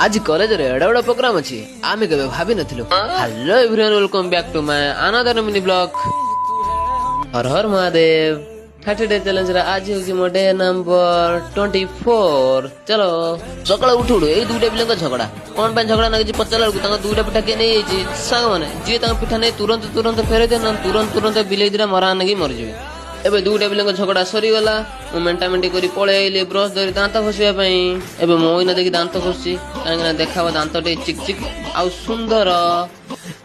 आज कॉलेज रे एड़ा बड़ा प्रोग्राम अछि आमे केबे भाबी नथिलु। Hello everyone welcome back to my another mini blog. Har Har Mahadev. 30 day challenge रा आज होगी मो डे नंबर 24। चलो सकाळ उठ उठ ए दुईटा बिलंग झगड़ा कोन पे झगड़ा ना कि पचला को तंग दुईटा पिठा के नै छी सांग माने जे तंग पिठा नै तुरंत तुरंत फेरे दे न तुरंत बिलेई दिरा मरा नगी मर जेबे। एबे दुईटा बिलंग झगड़ा सरी गला मु मेंटा करी पळे आइले ब्रश धरी दांत घसिया पई। एबे मोइना देखि दांत घसि कांगना देखावा दांत टे चिक चिक आ सुंदर।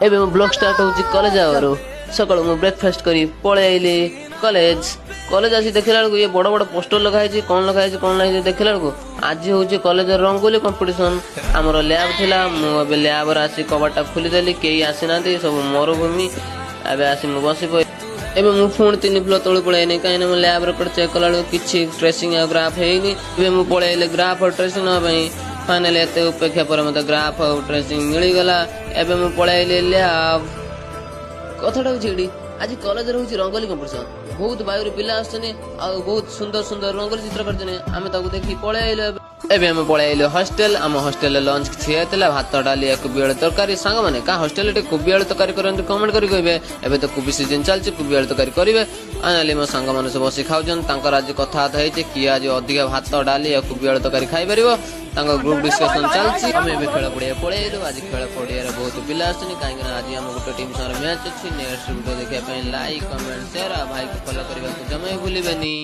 एबे मु ब्लॉग स्टार्ट होची कॉलेज आवरो सकाळ मु ब्रेकफास्ट करी पळे आइले कॉलेज आसी देखिला को ये बड़ बड़ पोस्टर लगा है कौन लगा है कौन नहीं देखिला को आज होची कॉलेज रंगोली कंपटीशन हमर लैब थिला मु एबे लैब रा आसी कबाटा खुली देली केई आसी नाते सब मरुभूमि एबे आसी मु बसी पई। एबे मु फोन 3 फ्लोर तळे पळे नै काई न लैब रेकॉर्ड चेक कला किछि ट्रेसिंग आ ग्राफ हेनी। एबे मु पळेले ग्राफ और ट्रेसिंग न पई फाइनली एते उपेक्षा पर मते ग्राफ और ट्रेसिंग मिली गला। एबे मु पळेले लैब कथाटा होछि आज कॉलेज रे होछि रंगोली कंपटीशन बहुत बायुर पिला आछने आ बहुत सुंदर सुंदर रंगोली चित्र करछने आमे ताको देखि पळे आइले। एबे हम पळे आइले हॉस्टल आम हॉस्टल लंच छियतला भात डाली एक बियल तरकारी सांग माने का हॉस्टल टे कोबी आलू तरकारी करन कमेंट करी कहबे। एबे तो कोबी सीजन चलछि कोबी आलू तरकारी करिवे आनाली मो सांग माने सब बसी खाउजन तांकर आज कथा था हेछि कि आज अधिक भात डाली एक कोबी आलू तरकारी खाइ परिबो तांकर ग्रुप डिस्कशन चलछि। हम एबे खेल पड़िया पळे आइलो आज खेल पड़िया रे बहुत पिला आछनी काहे कि आज हम गुटे टीम सार मैच अछि। नेक्स्ट वीडियो देखिया पई लाइक कमेंट शेयर आ भाई को फॉलो करबा को जमे भूलिबेनी।